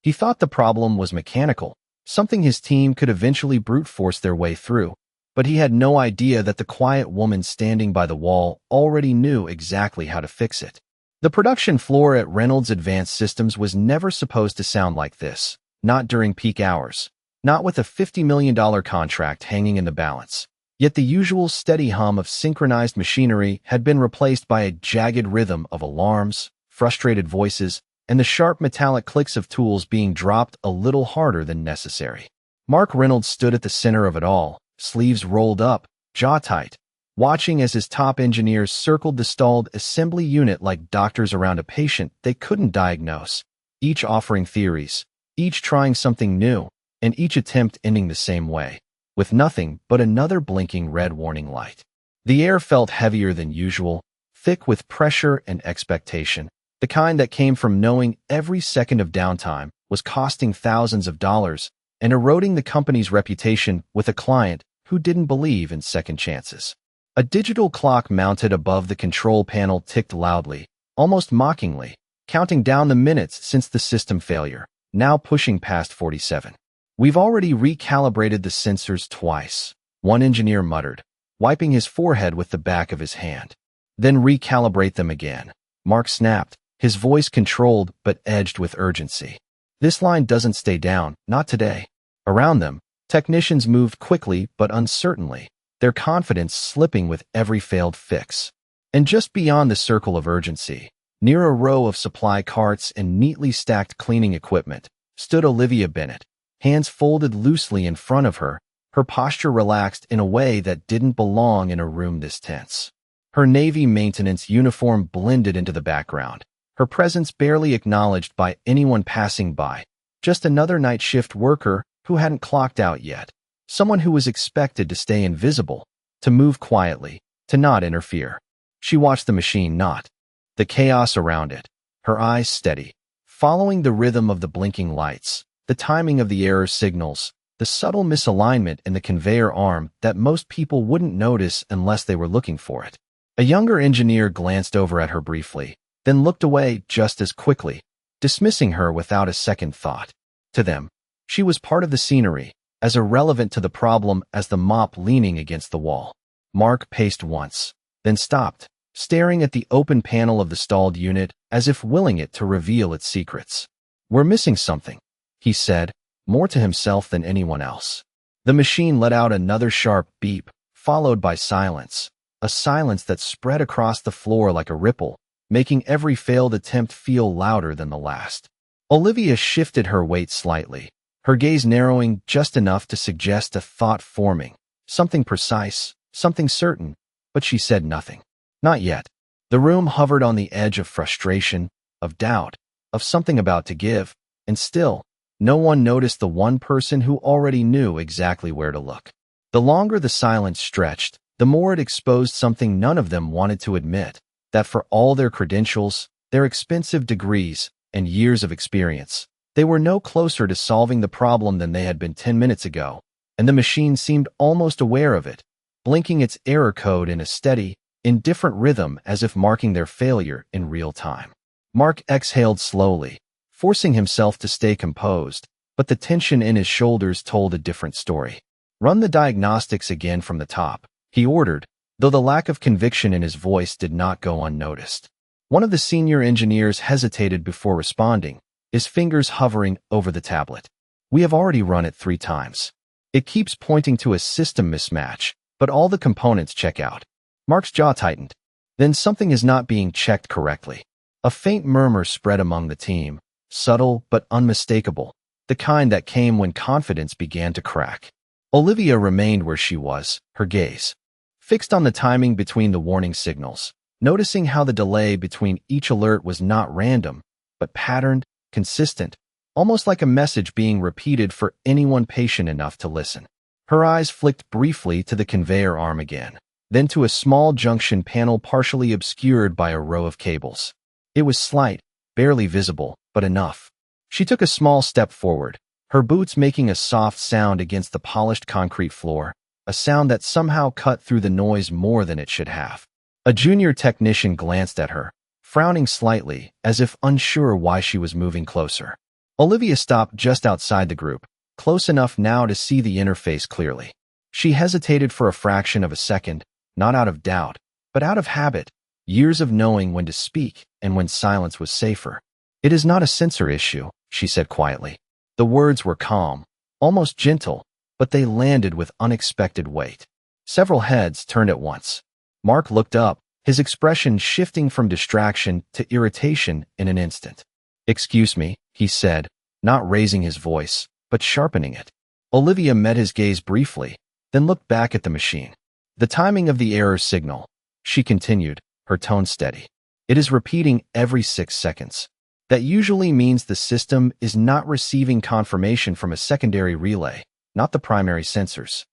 He thought the problem was mechanical, something his team could eventually brute force their way through, but he had no idea that the quiet woman standing by the wall already knew exactly how to fix it. The production floor at Reynolds Advanced Systems was never supposed to sound like this, not during peak hours, not with a $50 million contract hanging in the balance. Yet the usual steady hum of synchronized machinery had been replaced by a jagged rhythm of alarms, frustrated voices, and the sharp metallic clicks of tools being dropped a little harder than necessary. Mark Reynolds stood at the center of it all, sleeves rolled up, jaw tight, watching as his top engineers circled the stalled assembly unit like doctors around a patient they couldn't diagnose, each offering theories, each trying something new, and each attempt ending the same way, with nothing but another blinking red warning light. The air felt heavier than usual, thick with pressure and expectation, the kind that came from knowing every second of downtime was costing thousands of dollars and eroding the company's reputation with a client who didn't believe in second chances. A digital clock mounted above the control panel ticked loudly, almost mockingly, counting down the minutes since the system failure, now pushing past 47. "We've already recalibrated the sensors twice," one engineer muttered, wiping his forehead with the back of his hand. "Then recalibrate them again," Mark snapped, his voice controlled but edged with urgency. "This line doesn't stay down, not today." Around them, technicians moved quickly but uncertainly, their confidence slipping with every failed fix. And just beyond the circle of urgency, near a row of supply carts and neatly stacked cleaning equipment, stood Olivia Bennett, hands folded loosely in front of her, her posture relaxed in a way that didn't belong in a room this tense. Her Navy maintenance uniform blended into the background, her presence barely acknowledged by anyone passing by, just another night shift worker who hadn't clocked out yet, someone who was expected to stay invisible, to move quietly, to not interfere. She watched the machine not the chaos around it, her eyes steady, following the rhythm of the blinking lights, the timing of the error signals, the subtle misalignment in the conveyor arm that most people wouldn't notice unless they were looking for it. A younger engineer glanced over at her briefly, then looked away just as quickly, dismissing her without a second thought. To them, she was part of the scenery, as irrelevant to the problem as the mop leaning against the wall. Mark paced once, then stopped, staring at the open panel of the stalled unit as if willing it to reveal its secrets. "We're missing something," he said, more to himself than anyone else. The machine let out another sharp beep, followed by silence, a silence that spread across the floor like a ripple, making every failed attempt feel louder than the last. Olivia shifted her weight slightly, her gaze narrowing just enough to suggest a thought forming, something precise, something certain, but she said nothing. Not yet. The room hovered on the edge of frustration, of doubt, of something about to give, and still, no one noticed the one person who already knew exactly where to look. The longer the silence stretched, the more it exposed something none of them wanted to admit, that for all their credentials, their expensive degrees, and years of experience, they were no closer to solving the problem than they had been 10 minutes ago, and the machine seemed almost aware of it, blinking its error code in a steady, indifferent rhythm as if marking their failure in real time. Mark exhaled slowly, forcing himself to stay composed, but the tension in his shoulders told a different story. "Run the diagnostics again from the top," he ordered, though the lack of conviction in his voice did not go unnoticed. One of the senior engineers hesitated before responding, his fingers hovering over the tablet. "We have already run it 3 times. It keeps pointing to a system mismatch, but all the components check out." Mark's jaw tightened. Then something is not being checked correctly. A faint murmur spread among the team, subtle but unmistakable, the kind that came when confidence began to crack. Olivia remained where she was, her gaze fixed on the timing between the warning signals, noticing how the delay between each alert was not random, but patterned, consistent, almost like a message being repeated for anyone patient enough to listen. Her eyes flicked briefly to the conveyor arm again, then to a small junction panel partially obscured by a row of cables. It was slight, barely visible, but enough. She took a small step forward, her boots making a soft sound against the polished concrete floor, a sound that somehow cut through the noise more than it should have. A junior technician glanced at her, frowning slightly, as if unsure why she was moving closer. Olivia stopped just outside the group, close enough now to see the interface clearly. She hesitated for a fraction of a second, not out of doubt, but out of habit, years of knowing when to speak and when silence was safer. "It is not a censor issue," she said quietly. The words were calm, almost gentle, but they landed with unexpected weight. Several heads turned at once. Mark looked up, his expression shifting from distraction to irritation in an instant. "Excuse me," he said, not raising his voice, but sharpening it. Olivia met his gaze briefly, then looked back at the machine. "The timing of the error signal," she continued, her tone steady. "It is repeating every 6 seconds. That usually means the system is not receiving confirmation from a secondary relay, not the primary sensors."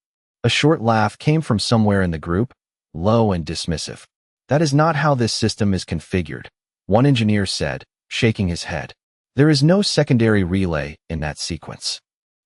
A short laugh came from somewhere in the group, low and dismissive. "That is not how this system is configured," one engineer said, shaking his head. "There is no secondary relay in that sequence."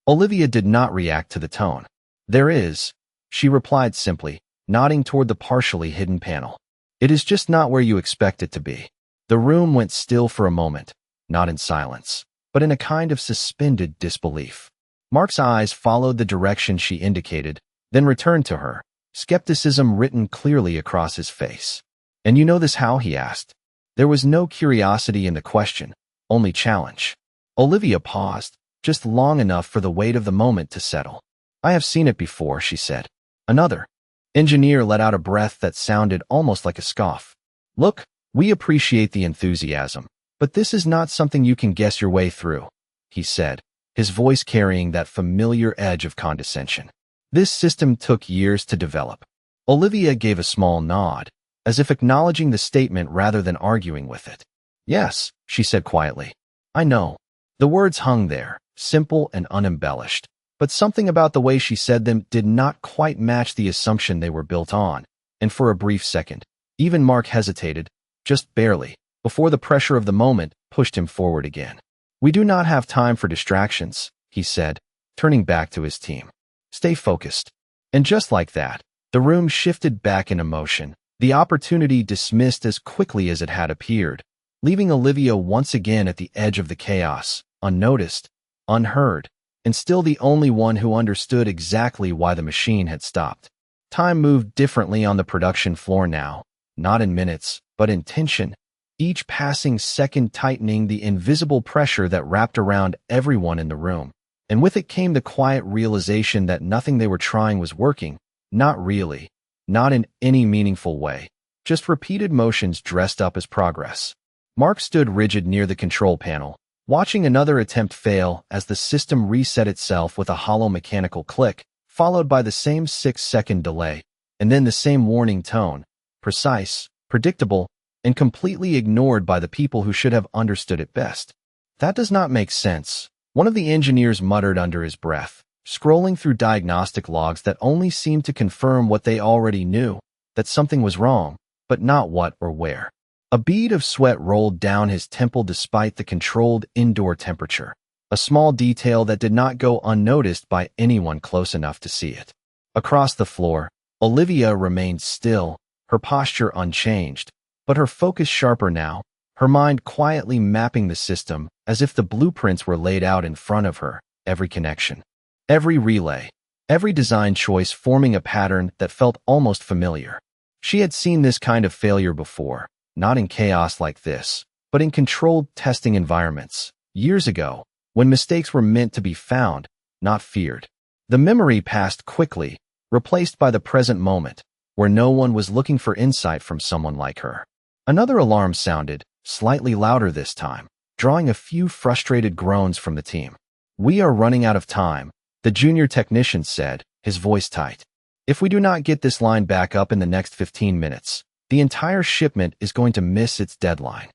Olivia did not react to the tone. "There is," she replied simply, nodding toward the partially hidden panel. "It is just not where you expect it to be." The room went still for a moment, not in silence, but in a kind of suspended disbelief. Mark's eyes followed the direction she indicated, then returned to her, skepticism written clearly across his face. "And you know this how?" he asked. There was no curiosity in the question, only challenge. Olivia paused, just long enough for the weight of the moment to settle. "I have seen it before," she said. Another engineer let out a breath that sounded almost like a scoff. "Look, we appreciate the enthusiasm, but this is not something you can guess your way through," he said, his voice carrying that familiar edge of condescension. "This system took years to develop." Olivia gave a small nod, as if acknowledging the statement rather than arguing with it. "Yes," she said quietly. "I know." The words hung there, simple and unembellished, but something about the way she said them did not quite match the assumption they were built on, and for a brief second, even Mark hesitated, just barely, before the pressure of the moment pushed him forward again. "We do not have time for distractions," he said, turning back to his team. "Stay focused." And just like that, the room shifted back into motion, the opportunity dismissed as quickly as it had appeared, leaving Olivia once again at the edge of the chaos, unnoticed, unheard, and still the only one who understood exactly why the machine had stopped. Time moved differently on the production floor now, not in minutes, but in tension, each passing second tightening the invisible pressure that wrapped around everyone in the room. And with it came the quiet realization that nothing they were trying was working, not really, not in any meaningful way, just repeated motions dressed up as progress. Mark stood rigid near the control panel, watching another attempt fail as the system reset itself with a hollow mechanical click, followed by the same 6-second delay, and then the same warning tone, precise, predictable, and completely ignored by the people who should have understood it best. "That does not make sense," one of the engineers muttered under his breath, scrolling through diagnostic logs that only seemed to confirm what they already knew, that something was wrong, but not what or where. A bead of sweat rolled down his temple despite the controlled indoor temperature, a small detail that did not go unnoticed by anyone close enough to see it. Across the floor, Olivia remained still, her posture unchanged, but her focus sharper now, her mind quietly mapping the system as if the blueprints were laid out in front of her, every connection, every relay, every design choice forming a pattern that felt almost familiar. She had seen this kind of failure before, not in chaos like this, but in controlled testing environments, years ago, when mistakes were meant to be found, not feared. The memory passed quickly, replaced by the present moment, where no one was looking for insight from someone like her. Another alarm sounded, slightly louder this time, drawing a few frustrated groans from the team. "We are running out of time," the junior technician said, his voice tight. "If we do not get this line back up in the next 15 minutes, the entire shipment is going to miss its deadline."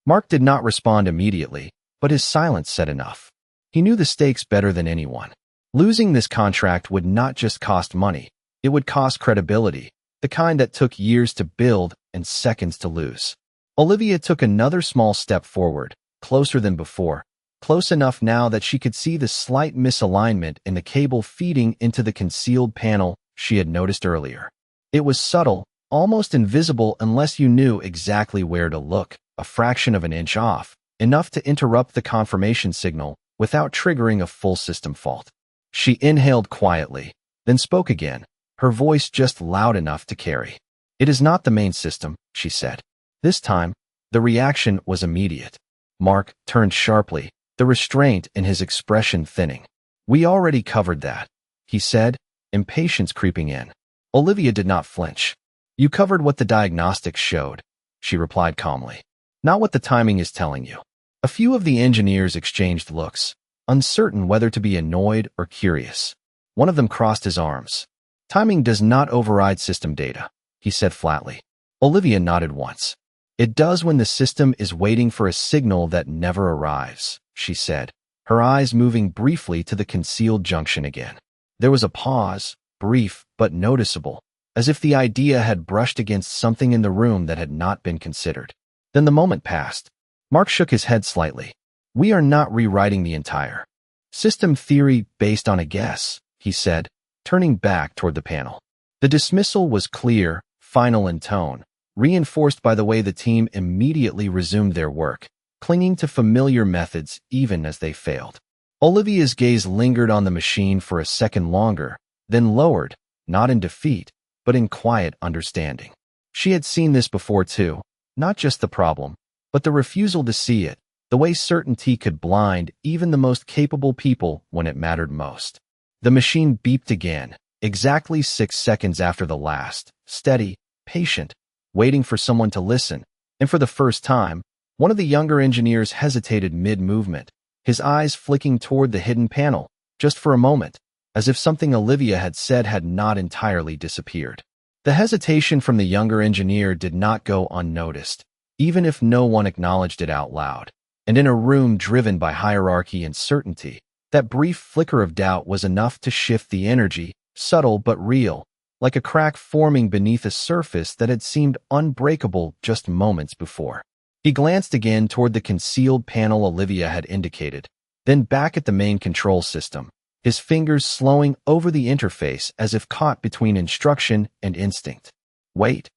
Mark did not respond immediately, but his silence said enough. He knew the stakes better than anyone. Losing this contract would not just cost money, it would cost credibility, the kind that took years to build and seconds to lose. Olivia took another small step forward, closer than before, close enough now that she could see the slight misalignment in the cable feeding into the concealed panel she had noticed earlier. It was subtle, almost invisible unless you knew exactly where to look, a fraction of an inch off, enough to interrupt the confirmation signal without triggering a full system fault. She inhaled quietly, then spoke again, her voice just loud enough to carry. "It is not the main system," she said. This time, the reaction was immediate. Mark turned sharply, the restraint in his expression thinning. "We already covered that," he said, impatience creeping in. Olivia did not flinch. "You covered what the diagnostics showed," she replied calmly. "Not what the timing is telling you." A few of the engineers exchanged looks, uncertain whether to be annoyed or curious. One of them crossed his arms. "Timing does not override system data," he said flatly. Olivia nodded once. "It does when the system is waiting for a signal that never arrives," she said, her eyes moving briefly to the concealed junction again. There was a pause, brief but noticeable, as if the idea had brushed against something in the room that had not been considered. Then the moment passed. Mark shook his head slightly. "We are not rewriting the entire system theory based on a guess," he said, turning back toward the panel. The dismissal was clear, final in tone, reinforced by the way the team immediately resumed their work, clinging to familiar methods even as they failed. Olivia's gaze lingered on the machine for a second longer, then lowered, not in defeat, but in quiet understanding. She had seen this before too, not just the problem, but the refusal to see it, the way certainty could blind even the most capable people when it mattered most. The machine beeped again, exactly 6 seconds after the last, steady, patient, waiting for someone to listen, and for the first time, one of the younger engineers hesitated mid-movement, his eyes flicking toward the hidden panel, just for a moment, as if something Olivia had said had not entirely disappeared. The hesitation from the younger engineer did not go unnoticed, even if no one acknowledged it out loud. And in a room driven by hierarchy and certainty, that brief flicker of doubt was enough to shift the energy, subtle but real, like a crack forming beneath a surface that had seemed unbreakable just moments before. He glanced again toward the concealed panel Olivia had indicated, then back at the main control system, his fingers slowing over the interface as if caught between instruction and instinct. "Wait,"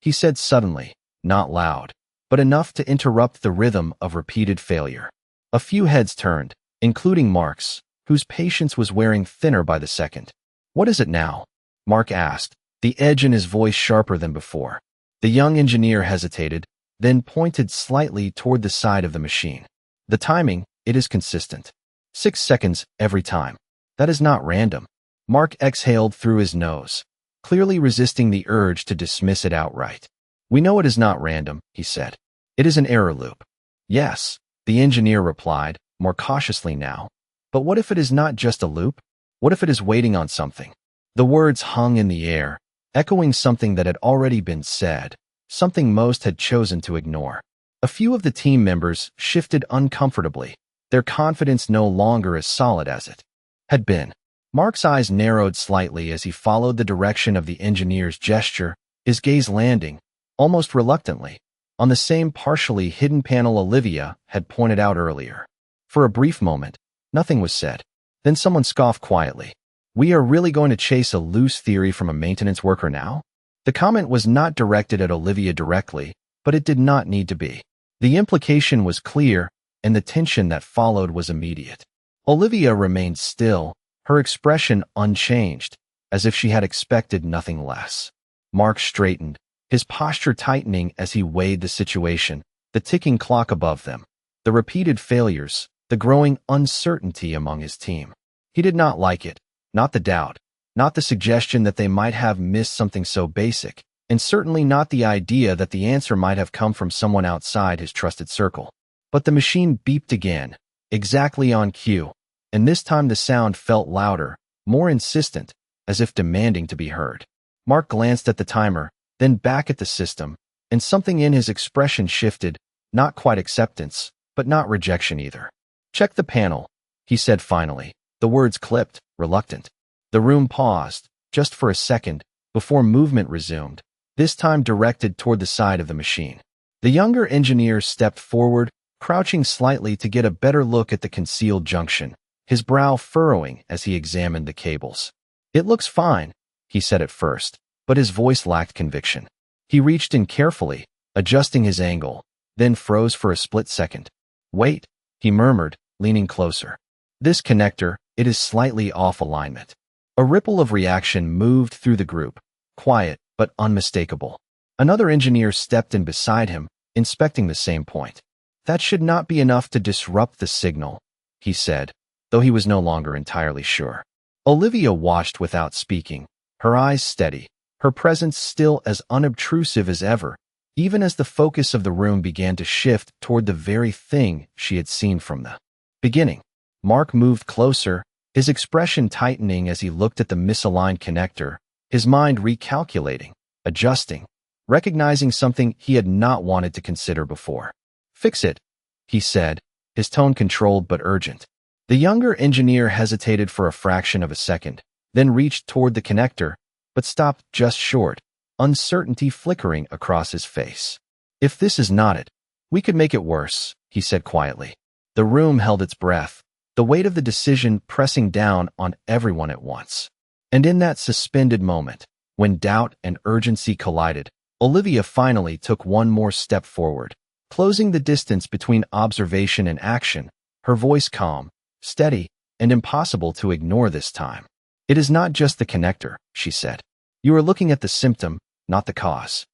he said suddenly, not loud, but enough to interrupt the rhythm of repeated failure. A few heads turned, including Mark's, whose patience was wearing thinner by the second. "What is it now?" Mark asked, the edge in his voice sharper than before. The young engineer hesitated, then pointed slightly toward the side of the machine. "The timing, it is consistent. 6 seconds every time. That is not random." Mark exhaled through his nose, clearly resisting the urge to dismiss it outright. "We know it is not random," he said. "It is an error loop." "Yes," the engineer replied, more cautiously now. "But what if it is not just a loop? What if it is waiting on something?" The words hung in the air, echoing something that had already been said, something most had chosen to ignore. A few of the team members shifted uncomfortably, their confidence no longer as solid as it had been. Mark's eyes narrowed slightly as he followed the direction of the engineer's gesture, his gaze landing, almost reluctantly, on the same partially hidden panel Olivia had pointed out earlier. For a brief moment, nothing was said. Then someone scoffed quietly. "We are really going to chase a loose theory from a maintenance worker now?" The comment was not directed at Olivia directly, but it did not need to be. The implication was clear, and the tension that followed was immediate. Olivia remained still, her expression unchanged, as if she had expected nothing less. Mark straightened, his posture tightening as he weighed the situation, the ticking clock above them, the repeated failures, the growing uncertainty among his team. He did not like it, not the doubt, not the suggestion that they might have missed something so basic, and certainly not the idea that the answer might have come from someone outside his trusted circle. But the machine beeped again, exactly on cue, and this time the sound felt louder, more insistent, as if demanding to be heard. Mark glanced at the timer, then back at the system, and something in his expression shifted, not quite acceptance, but not rejection either. "Check the panel," he said finally, the words clipped, reluctant. The room paused, just for a second, before movement resumed, this time directed toward the side of the machine. The younger engineer stepped forward, crouching slightly to get a better look at the concealed junction, his brow furrowing as he examined the cables. "It looks fine," he said at first, but his voice lacked conviction. He reached in carefully, adjusting his angle, then froze for a split second. "Wait," he murmured, leaning closer. This connector, it is slightly off alignment. A ripple of reaction moved through the group, quiet but unmistakable. Another engineer stepped in beside him, inspecting the same point. That should not be enough to disrupt the signal, he said, though he was no longer entirely sure. Olivia watched without speaking, her eyes steady, her presence still as unobtrusive as ever, even as the focus of the room began to shift toward the very thing she had seen from the beginning. Mark moved closer, his expression tightening as he looked at the misaligned connector, his mind recalculating, adjusting, recognizing something he had not wanted to consider before. "Fix it," he said, his tone controlled but urgent. The younger engineer hesitated for a fraction of a second, then reached toward the connector, but stopped just short, uncertainty flickering across his face. "If this is not it, we could make it worse," he said quietly. The room held its breath, the weight of the decision pressing down on everyone at once. And in that suspended moment, when doubt and urgency collided, Olivia finally took one more step forward, closing the distance between observation and action, her voice calm, steady, and impossible to ignore this time. "It is not just the connector," she said. "You are looking at the symptom, not the cause."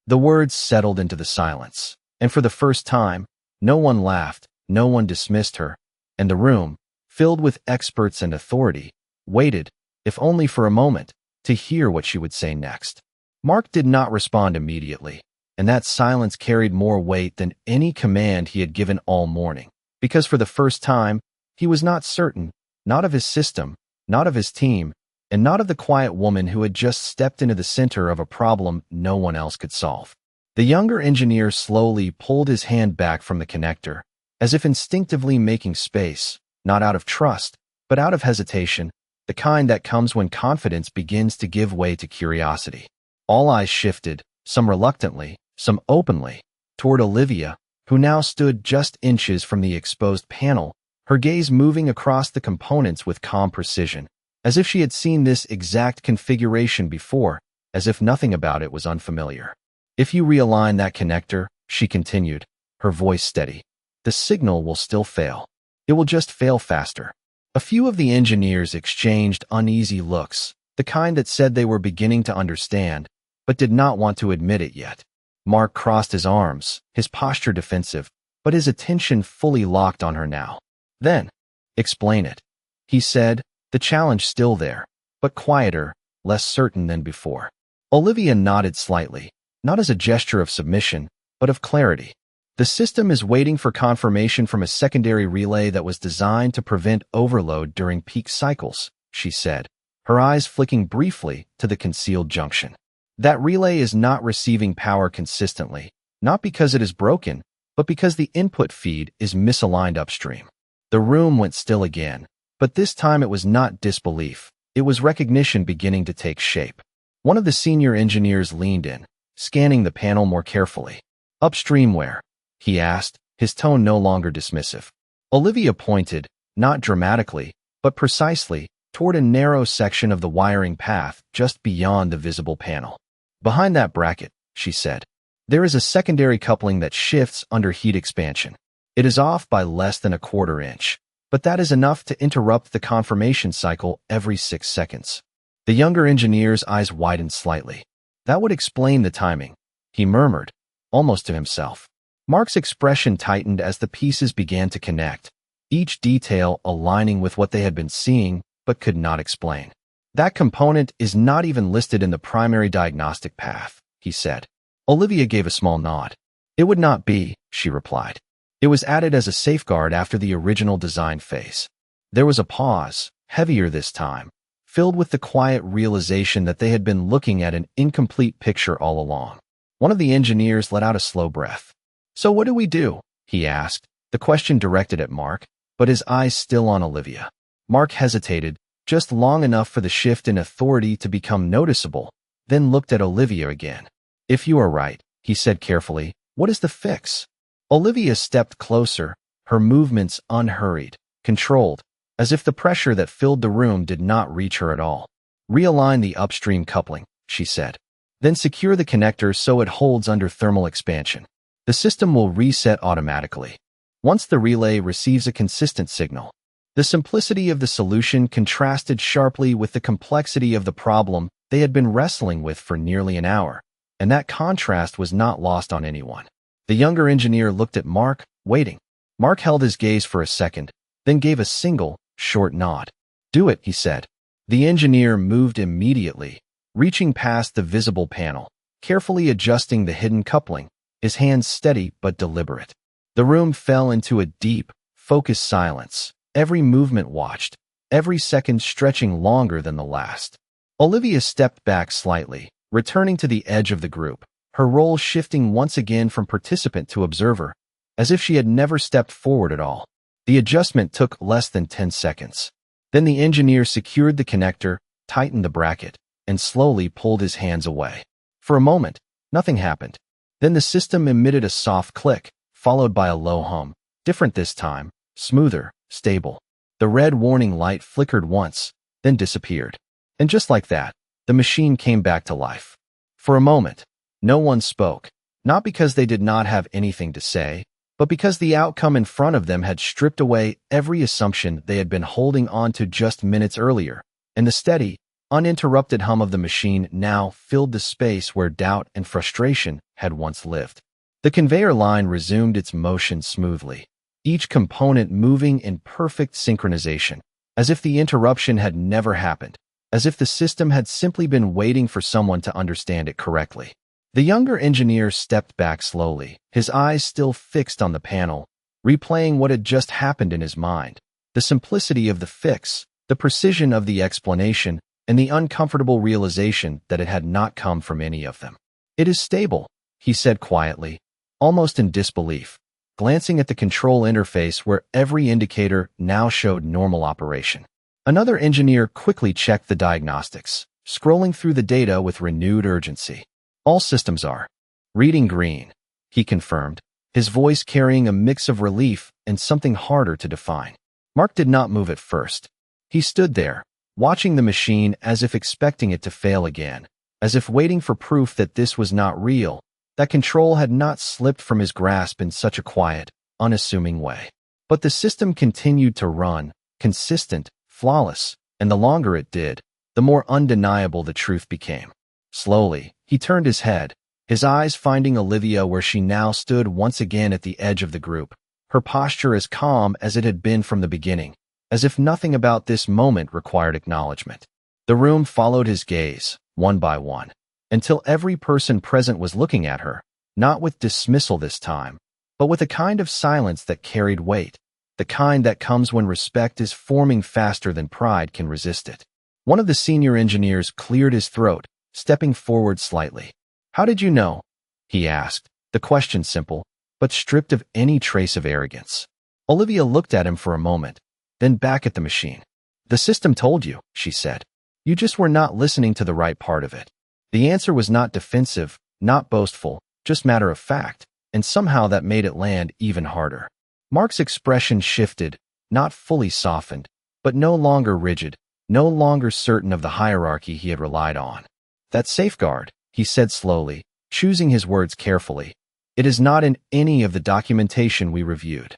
The words settled into the silence, and for the first time, no one laughed, no one dismissed her, and the room, filled with experts and authority, waited, if only for a moment, to hear what she would say next. Mark did not respond immediately, and that silence carried more weight than any command he had given all morning, because for the first time, he was not certain, not of his system, not of his team, and not of the quiet woman who had just stepped into the center of a problem no one else could solve. The younger engineer slowly pulled his hand back from the connector, as if instinctively making space, not out of trust, but out of hesitation, the kind that comes when confidence begins to give way to curiosity. All eyes shifted, some reluctantly, some openly, toward Olivia, who now stood just inches from the exposed panel, her gaze moving across the components with calm precision, as if she had seen this exact configuration before, as if nothing about it was unfamiliar. "If you realign that connector," she continued, her voice steady, "the signal will still fail. It will just fail faster." A few of the engineers exchanged uneasy looks, the kind that said they were beginning to understand, but did not want to admit it yet. Mark crossed his arms, his posture defensive, but his attention fully locked on her now. "Then, explain it," he said, the challenge still there, but quieter, less certain than before. Olivia nodded slightly, not as a gesture of submission, but of clarity. "The system is waiting for confirmation from a secondary relay that was designed to prevent overload during peak cycles," she said, her eyes flicking briefly to the concealed junction. "That relay is not receiving power consistently, not because it is broken, but because the input feed is misaligned upstream." The room went still again, but this time it was not disbelief, it was recognition beginning to take shape. One of the senior engineers leaned in, scanning the panel more carefully. "Upstream where?" he asked, his tone no longer dismissive. Olivia pointed, not dramatically, but precisely, toward a narrow section of the wiring path just beyond the visible panel. "Behind that bracket," she said, "there is a secondary coupling that shifts under heat expansion. It is off by less than a quarter inch, but that is enough to interrupt the confirmation cycle every 6 seconds." The younger engineer's eyes widened slightly. "That would explain the timing," he murmured, almost to himself. Mark's expression tightened as the pieces began to connect, each detail aligning with what they had been seeing but could not explain. "That component is not even listed in the primary diagnostic path," he said. Olivia gave a small nod. "It would not be," she replied. "It was added as a safeguard after the original design phase." There was a pause, heavier this time, filled with the quiet realization that they had been looking at an incomplete picture all along. One of the engineers let out a slow breath. "So what do we do?" he asked, the question directed at Mark, but his eyes still on Olivia. Mark hesitated, just long enough for the shift in authority to become noticeable, then looked at Olivia again. "If you are right," he said carefully, "what is the fix?" Olivia stepped closer, her movements unhurried, controlled, as if the pressure that filled the room did not reach her at all. "Realign the upstream coupling," she said. "Then secure the connector so it holds under thermal expansion. The system will reset automatically. Once the relay receives a consistent signal, The simplicity of the solution contrasted sharply with the complexity of the problem they had been wrestling with for nearly an hour, and that contrast was not lost on anyone. The younger engineer looked at Mark, waiting. Mark held his gaze for a second, then gave a single, short nod. "Do it," he said. The engineer moved immediately, reaching past the visible panel, carefully adjusting the hidden coupling, his hands steady but deliberate. The room fell into a deep, focused silence, every movement watched, every second stretching longer than the last. Olivia stepped back slightly, returning to the edge of the group, her role shifting once again from participant to observer, as if she had never stepped forward at all. The adjustment took less than 10 seconds. Then the engineer secured the connector, tightened the bracket, and slowly pulled his hands away. For a moment, nothing happened. Then the system emitted a soft click, followed by a low hum, different this time, smoother, stable. The red warning light flickered once, then disappeared. And just like that, the machine came back to life. For a moment, no one spoke, not because they did not have anything to say, but because the outcome in front of them had stripped away every assumption they had been holding on to just minutes earlier, and the steady, uninterrupted hum of the machine now filled the space where doubt and frustration had once lived. The conveyor line resumed its motion smoothly, each component moving in perfect synchronization, as if the interruption had never happened, as if the system had simply been waiting for someone to understand it correctly. The younger engineer stepped back slowly, his eyes still fixed on the panel, replaying what had just happened in his mind. The simplicity of the fix, the precision of the explanation, and the uncomfortable realization that it had not come from any of them. "It is stable," he said quietly, almost in disbelief, glancing at the control interface where every indicator now showed normal operation. Another engineer quickly checked the diagnostics, scrolling through the data with renewed urgency. "All systems are reading green," he confirmed, his voice carrying a mix of relief and something harder to define. Mark did not move at first. He stood there, watching the machine as if expecting it to fail again, as if waiting for proof that this was not real, that control had not slipped from his grasp in such a quiet, unassuming way. But the system continued to run, consistent, flawless, and the longer it did, the more undeniable the truth became. Slowly, he turned his head, his eyes finding Olivia where she now stood once again at the edge of the group, her posture as calm as it had been from the beginning, as if nothing about this moment required acknowledgement. The room followed his gaze, one by one, until every person present was looking at her, not with dismissal this time, but with a kind of silence that carried weight, the kind that comes when respect is forming faster than pride can resist it. One of the senior engineers cleared his throat, stepping forward slightly. "How did you know?" he asked, the question simple, but stripped of any trace of arrogance. Olivia looked at him for a moment, then back at the machine. "The system told you," she said. "You just were not listening to the right part of it." The answer was not defensive, not boastful, just matter of fact, and somehow that made it land even harder. Mark's expression shifted, not fully softened, but no longer rigid, no longer certain of the hierarchy he had relied on. "That safeguard," he said slowly, choosing his words carefully, "it is not in any of the documentation we reviewed."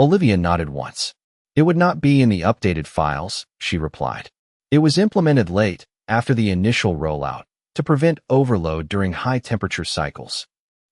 Olivia nodded once. "It would not be in the updated files," she replied. "It was implemented late, after the initial rollout, to prevent overload during high-temperature cycles."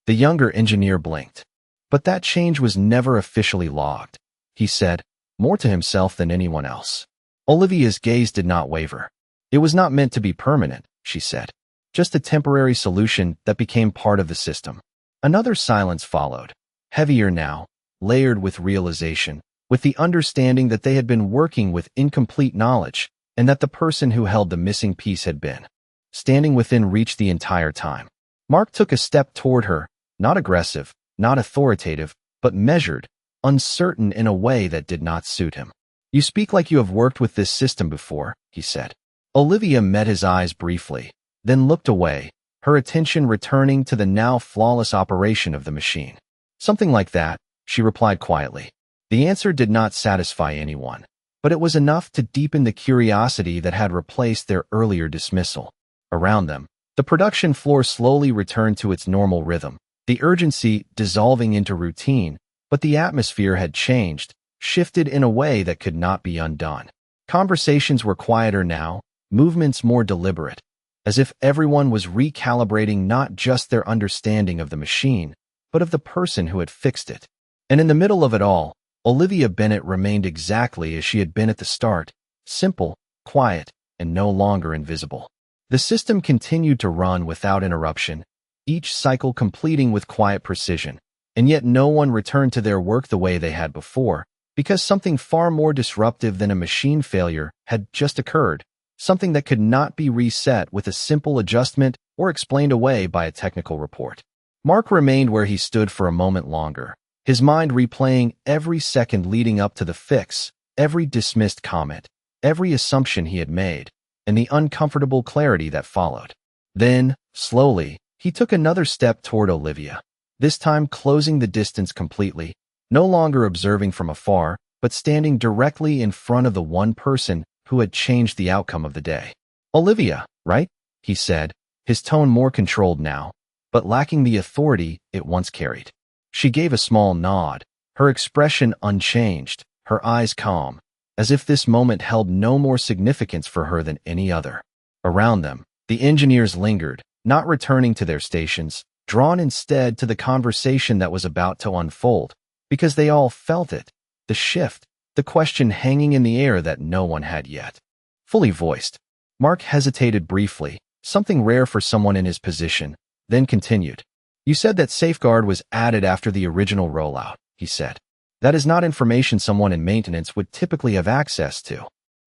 The younger engineer blinked. "But that change was never officially logged," he said, more to himself than anyone else. Olivia's gaze did not waver. "It was not meant to be permanent," she said. "Just a temporary solution that became part of the system." Another silence followed, heavier now, layered with realization, with the understanding that they had been working with incomplete knowledge, and that the person who held the missing piece had been standing within reach the entire time. Mark took a step toward her, not aggressive, not authoritative, but measured, uncertain in a way that did not suit him. "You speak like you have worked with this system before," he said. Olivia met his eyes briefly, then looked away, her attention returning to the now flawless operation of the machine. "Something like that," she replied quietly. The answer did not satisfy anyone, but it was enough to deepen the curiosity that had replaced their earlier dismissal. Around them, the production floor slowly returned to its normal rhythm, the urgency dissolving into routine, but the atmosphere had changed, shifted in a way that could not be undone. Conversations were quieter now, movements more deliberate, as if everyone was recalibrating not just their understanding of the machine, but of the person who had fixed it. And in the middle of it all, Olivia Bennett remained exactly as she had been at the start, simple, quiet, and no longer invisible. The system continued to run without interruption, each cycle completing with quiet precision, and yet no one returned to their work the way they had before, because something far more disruptive than a machine failure had just occurred, something that could not be reset with a simple adjustment or explained away by a technical report. Mark remained where he stood for a moment longer, his mind replaying every second leading up to the fix, every dismissed comment, every assumption he had made, and the uncomfortable clarity that followed. Then, slowly, he took another step toward Olivia, this time closing the distance completely, no longer observing from afar, but standing directly in front of the one person who had changed the outcome of the day. "Olivia, right?" he said, his tone more controlled now, but lacking the authority it once carried. She gave a small nod, her expression unchanged, her eyes calm, as if this moment held no more significance for her than any other. Around them, the engineers lingered, not returning to their stations, drawn instead to the conversation that was about to unfold, because they all felt it, the shift, the question hanging in the air that no one had yet fully voiced. Mark hesitated briefly, something rare for someone in his position, then continued. "You said that safeguard was added after the original rollout," he said. "That is not information someone in maintenance would typically have access to."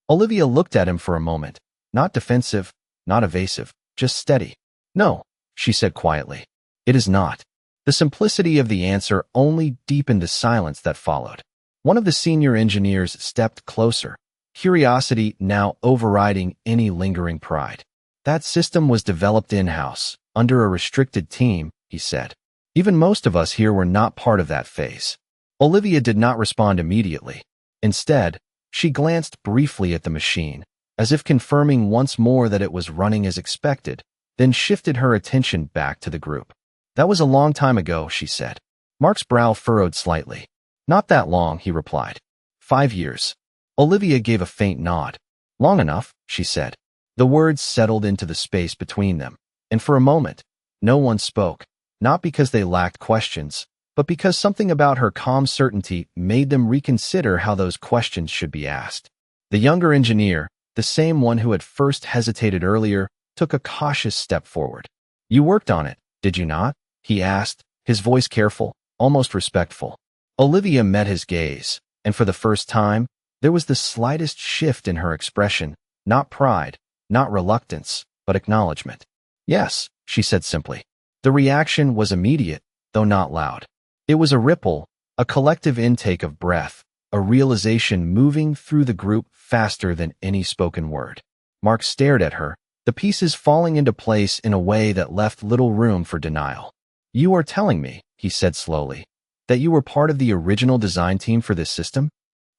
Olivia looked at him for a moment, not defensive, not evasive, just steady. "No," she said quietly. "It is not." The simplicity of the answer only deepened the silence that followed. One of the senior engineers stepped closer, curiosity now overriding any lingering pride. "That system was developed in-house, under a restricted team," he said. "Even most of us here were not part of that phase." Olivia did not respond immediately. Instead, she glanced briefly at the machine, as if confirming once more that it was running as expected, then shifted her attention back to the group. "That was a long time ago," she said. Mark's brow furrowed slightly. "Not that long," he replied. 5 years. Olivia gave a faint nod. "Long enough," she said. The words settled into the space between them, and for a moment, no one spoke, not because they lacked questions, but because something about her calm certainty made them reconsider how those questions should be asked. The younger engineer, the same one who had first hesitated earlier, took a cautious step forward. "You worked on it, did you not?" he asked, his voice careful, almost respectful. Olivia met his gaze, and for the first time, there was the slightest shift in her expression, not pride, not reluctance, but acknowledgement. "Yes," she said simply. The reaction was immediate, though not loud. It was a ripple, a collective intake of breath, a realization moving through the group faster than any spoken word. Mark stared at her, the pieces falling into place in a way that left little room for denial. "You are telling me," he said slowly, "that you were part of the original design team for this system?"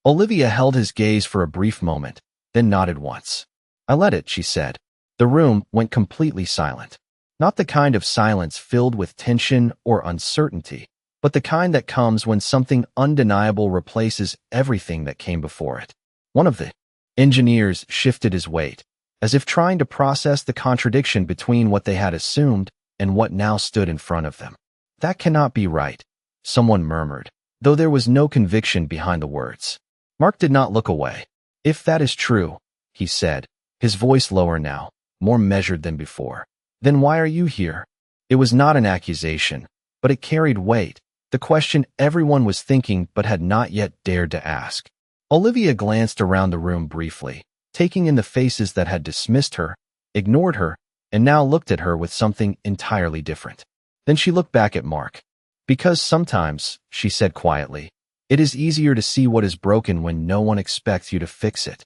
Olivia held his gaze for a brief moment, then nodded once. "I let it," she said. The room went completely silent. Not the kind of silence filled with tension or uncertainty, but the kind that comes when something undeniable replaces everything that came before it. One of the engineers shifted his weight, as if trying to process the contradiction between what they had assumed and what now stood in front of them. "That cannot be right," someone murmured, though there was no conviction behind the words. Mark did not look away. "If that is true," he said, his voice lower now, more measured than before, "then why are you here?" It was not an accusation, but it carried weight, the question everyone was thinking but had not yet dared to ask. Olivia glanced around the room briefly, taking in the faces that had dismissed her, ignored her, and now looked at her with something entirely different. Then she looked back at Mark. "Because sometimes," she said quietly, "it is easier to see what is broken when no one expects you to fix it."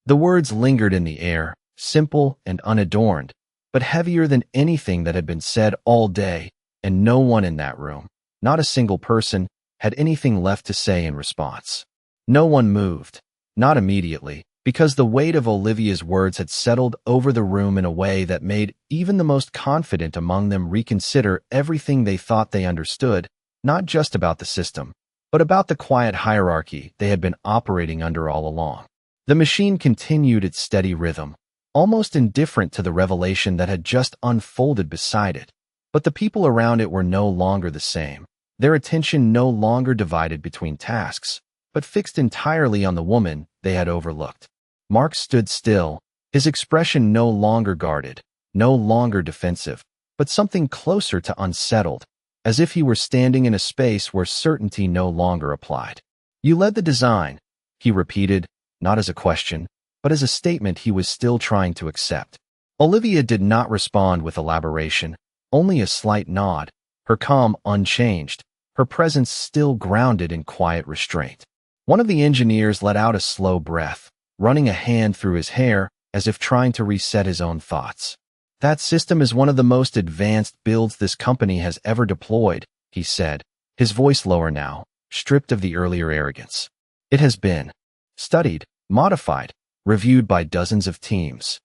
The words lingered in the air, simple and unadorned, but heavier than anything that had been said all day, and no one in that room, not a single person, had anything left to say in response. No one moved, not immediately, because the weight of Olivia's words had settled over the room in a way that made even the most confident among them reconsider everything they thought they understood, not just about the system, but about the quiet hierarchy they had been operating under all along. The machine continued its steady rhythm, almost indifferent to the revelation that had just unfolded beside it. But the people around it were no longer the same. Their attention no longer divided between tasks, but fixed entirely on the woman they had overlooked. Mark stood still, his expression no longer guarded, no longer defensive, but something closer to unsettled, as if he were standing in a space where certainty no longer applied. "You led the design," he repeated, not as a question, but as a statement he was still trying to accept. Olivia did not respond with elaboration, only a slight nod, her calm unchanged, her presence still grounded in quiet restraint. One of the engineers let out a slow breath, running a hand through his hair as if trying to reset his own thoughts. "That system is one of the most advanced builds this company has ever deployed," he said, his voice lower now, stripped of the earlier arrogance. "It has been studied, modified, reviewed by dozens of teams."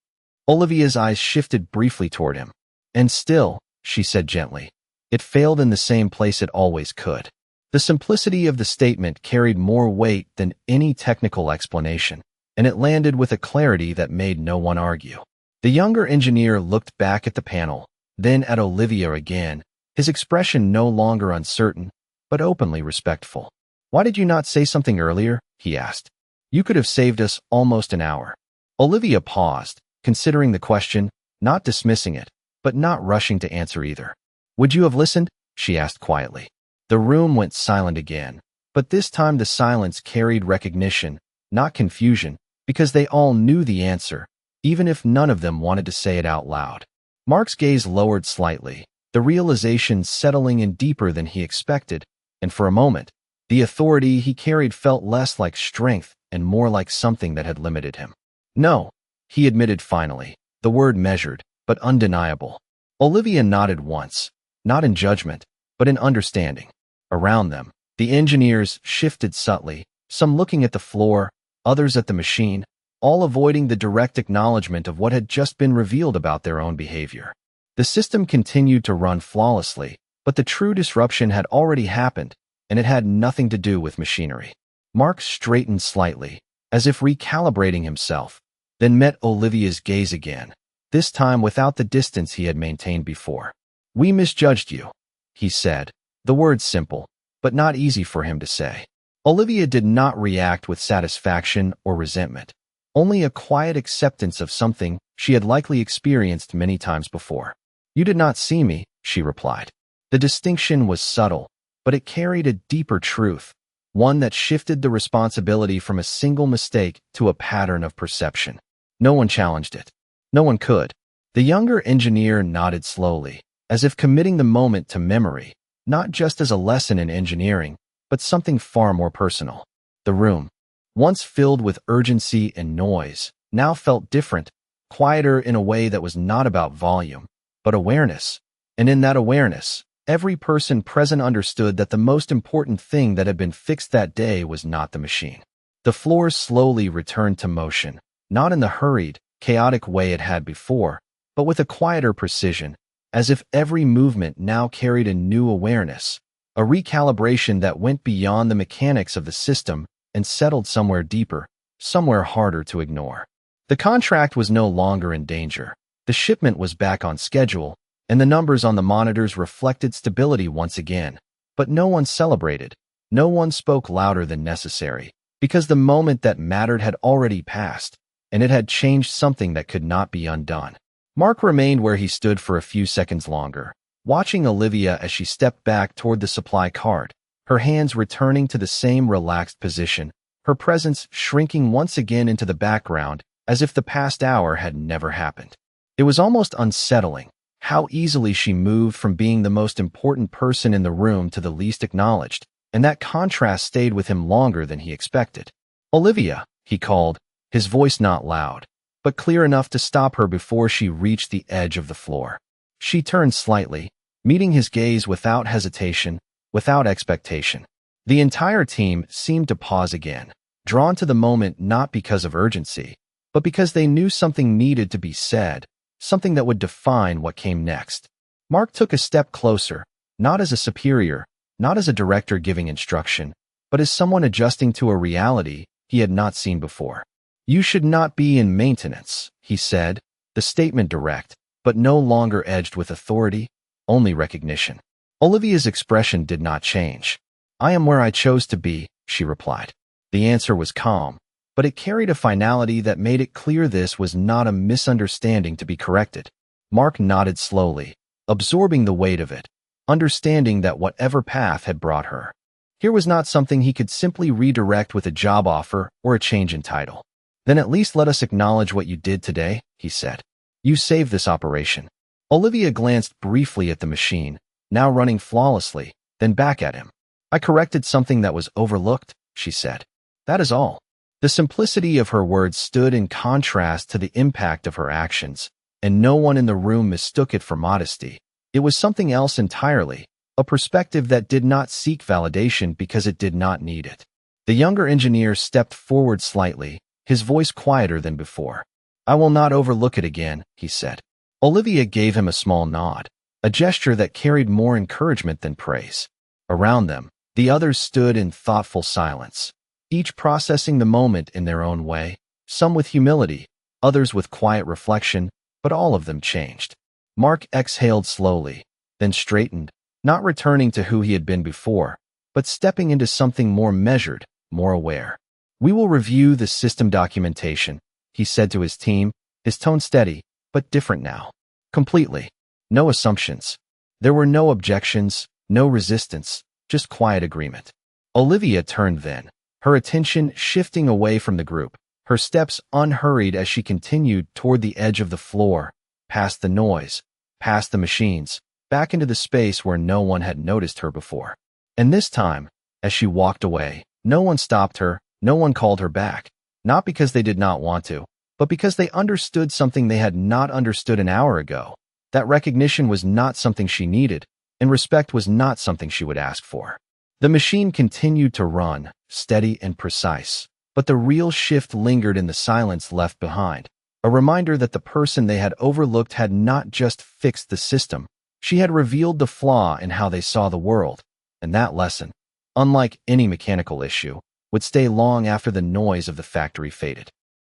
Olivia's eyes shifted briefly toward him. "And still," she said gently, "it failed in the same place it always could." The simplicity of the statement carried more weight than any technical explanation, and it landed with a clarity that made no one argue. The younger engineer looked back at the panel, then at Olivia again, his expression no longer uncertain, but openly respectful. "Why did you not say something earlier?" he asked. "You could have saved us almost an hour." Olivia paused, considering the question, not dismissing it, but not rushing to answer either. "Would you have listened?" she asked quietly. The room went silent again, but this time the silence carried recognition, not confusion, because they all knew the answer, even if none of them wanted to say it out loud. Mark's gaze lowered slightly, the realization settling in deeper than he expected, and for a moment, the authority he carried felt less like strength and more like something that had limited him. "No," he admitted finally, the word measured, but undeniable. Olivia nodded once, not in judgment, but in understanding. Around them, the engineers shifted subtly, some looking at the floor, others at the machine, all avoiding the direct acknowledgement of what had just been revealed about their own behavior. The system continued to run flawlessly, but the true disruption had already happened, and it had nothing to do with machinery. Mark straightened slightly, as if recalibrating himself, then met Olivia's gaze again, this time without the distance he had maintained before. "We misjudged you," he said, the words simple, but not easy for him to say. Olivia did not react with satisfaction or resentment, only a quiet acceptance of something she had likely experienced many times before. "You did not see me," she replied. The distinction was subtle, but it carried a deeper truth, one that shifted the responsibility from a single mistake to a pattern of perception. No one challenged it. No one could. The younger engineer nodded slowly, as if committing the moment to memory, not just as a lesson in engineering, but something far more personal. The room, once filled with urgency and noise, now felt different, quieter in a way that was not about volume, but awareness. And in that awareness, every person present understood that the most important thing that had been fixed that day was not the machine. The floor slowly returned to motion, not in the hurried, chaotic way it had before, but with a quieter precision, as if every movement now carried a new awareness, a recalibration that went beyond the mechanics of the system and settled somewhere deeper, somewhere harder to ignore. The contract was no longer in danger. The shipment was back on schedule, and the numbers on the monitors reflected stability once again. But no one celebrated. No one spoke louder than necessary, because the moment that mattered had already passed, and it had changed something that could not be undone. Mark remained where he stood for a few seconds longer, watching Olivia as she stepped back toward the supply cart, her hands returning to the same relaxed position, her presence shrinking once again into the background as if the past hour had never happened. It was almost unsettling, how easily she moved from being the most important person in the room to the least acknowledged, and that contrast stayed with him longer than he expected. "Olivia," he called, his voice not loud, but clear enough to stop her before she reached the edge of the floor. She turned slightly, meeting his gaze without hesitation, without expectation. The entire team seemed to pause again, drawn to the moment not because of urgency, but because they knew something needed to be said, something that would define what came next. Mark took a step closer, not as a superior, not as a director giving instruction, but as someone adjusting to a reality he had not seen before. "You should not be in maintenance," he said, the statement direct, but no longer edged with authority, only recognition. Olivia's expression did not change. "I am where I chose to be," she replied. The answer was calm, but it carried a finality that made it clear this was not a misunderstanding to be corrected. Mark nodded slowly, absorbing the weight of it, understanding that whatever path had brought her here was not something he could simply redirect with a job offer or a change in title. "Then at least let us acknowledge what you did today," he said. "You saved this operation." Olivia glanced briefly at the machine, now running flawlessly, then back at him. "I corrected something that was overlooked," she said. "That is all." The simplicity of her words stood in contrast to the impact of her actions, and no one in the room mistook it for modesty. It was something else entirely, a perspective that did not seek validation because it did not need it. The younger engineer stepped forward slightly, his voice quieter than before. "I will not overlook it again," he said. Olivia gave him a small nod, a gesture that carried more encouragement than praise. Around them, the others stood in thoughtful silence, each processing the moment in their own way, some with humility, others with quiet reflection, but all of them changed. Mark exhaled slowly, then straightened, not returning to who he had been before, but stepping into something more measured, more aware. "We will review the system documentation," he said to his team, his tone steady, but different now. Completely. No assumptions. There were no objections, no resistance, just quiet agreement. Olivia turned then, her attention shifting away from the group, her steps unhurried as she continued toward the edge of the floor, past the noise, past the machines, back into the space where no one had noticed her before. And this time, as she walked away, no one stopped her, no one called her back, not because they did not want to, but because they understood something they had not understood an hour ago. That recognition was not something she needed, and respect was not something she would ask for. The machine continued to run, steady and precise, but the real shift lingered in the silence left behind, a reminder that the person they had overlooked had not just fixed the system, she had revealed the flaw in how they saw the world, and that lesson, unlike any mechanical issue, would stay long after the noise of the factory faded.